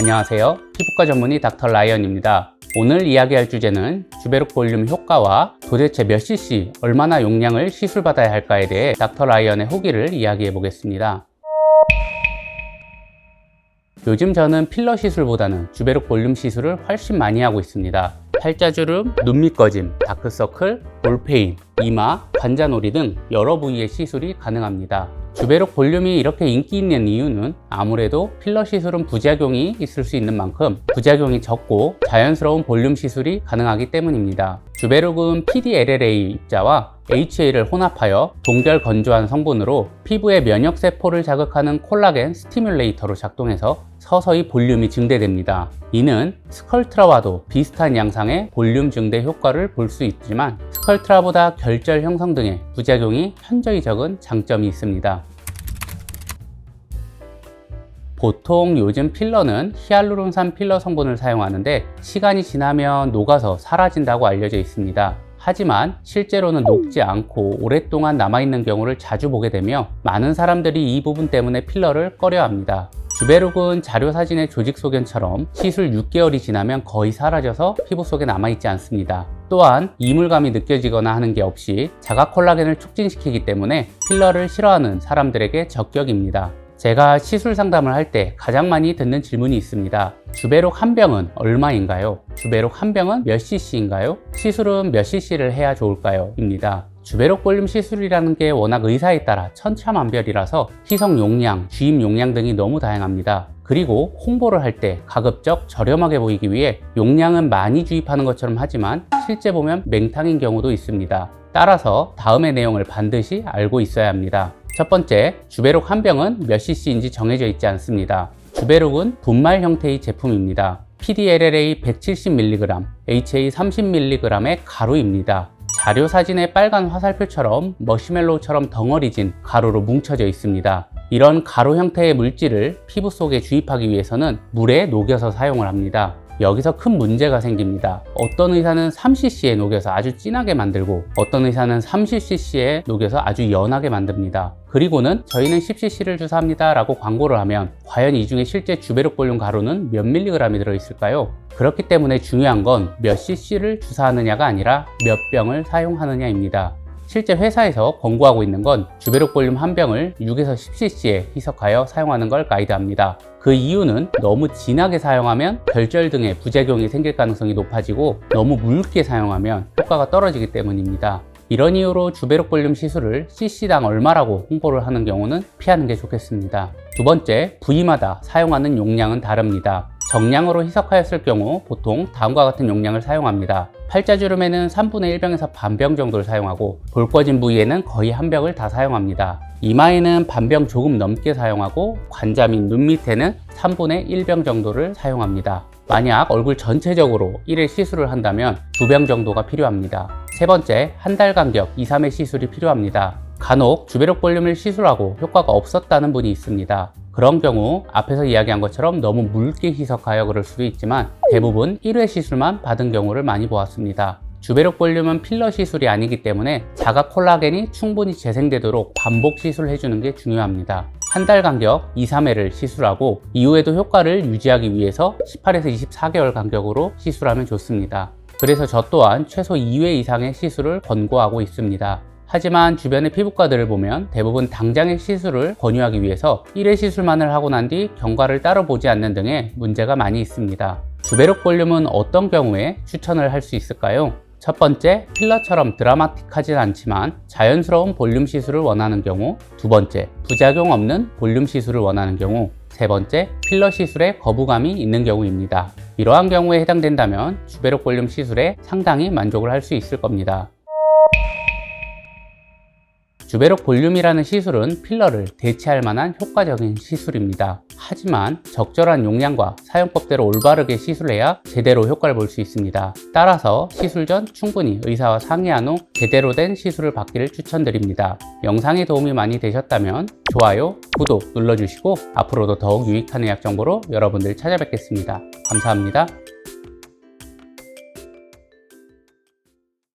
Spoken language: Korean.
안녕하세요. 피부과 전문의 닥터 라이언입니다. 오늘 이야기할 주제는 주베록 볼륨 효과와 도대체 몇 cc, 얼마나 용량을 시술받아야 할까에 대해 닥터 라이언의 후기를 이야기해 보겠습니다. 요즘 저는 필러 시술보다는 주베록 볼륨 시술을 훨씬 많이 하고 있습니다. 팔자주름, 눈밑 꺼짐, 다크서클, 볼페인, 이마, 관자놀이 등 여러 부위의 시술이 가능합니다. 주베록 볼륨이 이렇게 인기 있는 이유는 아무래도 필러 시술은 부작용이 있을 수 있는 만큼 부작용이 적고 자연스러운 볼륨 시술이 가능하기 때문입니다. 주베록은 PDLLA 입자와 HA를 혼합하여 동결 건조한 성분으로 피부의 면역세포를 자극하는 콜라겐 스티뮬레이터로 작동해서 서서히 볼륨이 증대됩니다. 이는 스컬트라와도 비슷한 양상의 볼륨 증대 효과를 볼 수 있지만 스컬트라보다 결절 형성 등의 부작용이 현저히 적은 장점이 있습니다. 보통 요즘 필러는 히알루론산 필러 성분을 사용하는데 시간이 지나면 녹아서 사라진다고 알려져 있습니다. 하지만 실제로는 녹지 않고 오랫동안 남아있는 경우를 자주 보게 되며 많은 사람들이 이 부분 때문에 필러를 꺼려합니다. 주베록은 자료사진의 조직 소견처럼 시술 6개월이 지나면 거의 사라져서 피부 속에 남아있지 않습니다. 또한 이물감이 느껴지거나 하는 게 없이 자가 콜라겐을 촉진시키기 때문에 필러를 싫어하는 사람들에게 적격입니다. 제가 시술 상담을 할 때 가장 많이 듣는 질문이 있습니다. 주베록 한 병은 얼마인가요? 주베록 한 병은 몇 cc인가요? 시술은 몇 cc를 해야 좋을까요? 입니다. 주베록 볼륨 시술이라는 게 워낙 의사에 따라 천차만별이라서 희석 용량, 주입 용량 등이 너무 다양합니다. 그리고 홍보를 할 때 가급적 저렴하게 보이기 위해 용량은 많이 주입하는 것처럼 하지만 실제 보면 맹탕인 경우도 있습니다. 따라서 다음의 내용을 반드시 알고 있어야 합니다. 첫 번째, 주베록 한 병은 몇 cc인지 정해져 있지 않습니다. 주베록은 분말 형태의 제품입니다. PDLLA 170mg, HA 30mg의 가루입니다. 자료 사진의 빨간 화살표처럼 머시멜로우처럼 덩어리진 가루로 뭉쳐져 있습니다. 이런 가루 형태의 물질을 피부 속에 주입하기 위해서는 물에 녹여서 사용을 합니다. 여기서 큰 문제가 생깁니다. 어떤 의사는 3cc에 녹여서 아주 진하게 만들고 어떤 의사는 30cc에 녹여서 아주 연하게 만듭니다. 그리고는 저희는 10cc를 주사합니다 라고 광고를 하면 과연 이 중에 실제 주베록 볼륨 가루는 몇 밀리그램이 들어있을까요? 그렇기 때문에 중요한 건 몇 cc를 주사하느냐가 아니라 몇 병을 사용하느냐입니다. 실제 회사에서 권고하고 있는 건 주베록 볼륨 한 병을 6에서 10cc에 희석하여 사용하는 걸 가이드합니다. 그 이유는 너무 진하게 사용하면 결절 등의 부작용이 생길 가능성이 높아지고 너무 묽게 사용하면 효과가 떨어지기 때문입니다. 이런 이유로 주베록 볼륨 시술을 cc당 얼마라고 홍보를 하는 경우는 피하는 게 좋겠습니다. 두 번째, 부위마다 사용하는 용량은 다릅니다. 정량으로 희석하였을 경우 보통 다음과 같은 용량을 사용합니다. 팔자주름에는 3분의 1병에서 반병 정도를 사용하고 볼 꺼진 부위에는 거의 한 병을 다 사용합니다. 이마에는 반병 조금 넘게 사용하고 관자 및 눈 밑에는 3분의 1병 정도를 사용합니다. 만약 얼굴 전체적으로 1회 시술을 한다면 2병 정도가 필요합니다. 세 번째, 한 달 간격 2, 3회 시술이 필요합니다. 간혹 주베록 볼륨을 시술하고 효과가 없었다는 분이 있습니다. 그런 경우 앞에서 이야기한 것처럼 너무 묽게 희석하여 그럴 수도 있지만 대부분 1회 시술만 받은 경우를 많이 보았습니다. 주베록 볼륨은 필러 시술이 아니기 때문에 자가 콜라겐이 충분히 재생되도록 반복 시술해주는 게 중요합니다. 한 달 간격 2, 3회를 시술하고 이후에도 효과를 유지하기 위해서 18에서 24개월 간격으로 시술하면 좋습니다. 그래서 저 또한 최소 2회 이상의 시술을 권고하고 있습니다. 하지만 주변의 피부과들을 보면 대부분 당장의 시술을 권유하기 위해서 1회 시술만을 하고 난 뒤 경과를 따로 보지 않는 등의 문제가 많이 있습니다. 주베록 볼륨은 어떤 경우에 추천을 할 수 있을까요? 첫 번째, 필러처럼 드라마틱하진 않지만 자연스러운 볼륨 시술을 원하는 경우. 두 번째, 부작용 없는 볼륨 시술을 원하는 경우. 세 번째, 필러 시술에 거부감이 있는 경우입니다. 이러한 경우에 해당된다면 주베록 볼륨 시술에 상당히 만족을 할 수 있을 겁니다. 주베록 볼륨이라는 시술은 필러를 대체할 만한 효과적인 시술입니다. 하지만 적절한 용량과 사용법대로 올바르게 시술해야 제대로 효과를 볼 수 있습니다. 따라서 시술 전 충분히 의사와 상의한 후 제대로 된 시술을 받기를 추천드립니다. 영상이 도움이 많이 되셨다면 좋아요, 구독 눌러주시고 앞으로도 더욱 유익한 의학 정보로 여러분들 찾아뵙겠습니다. 감사합니다.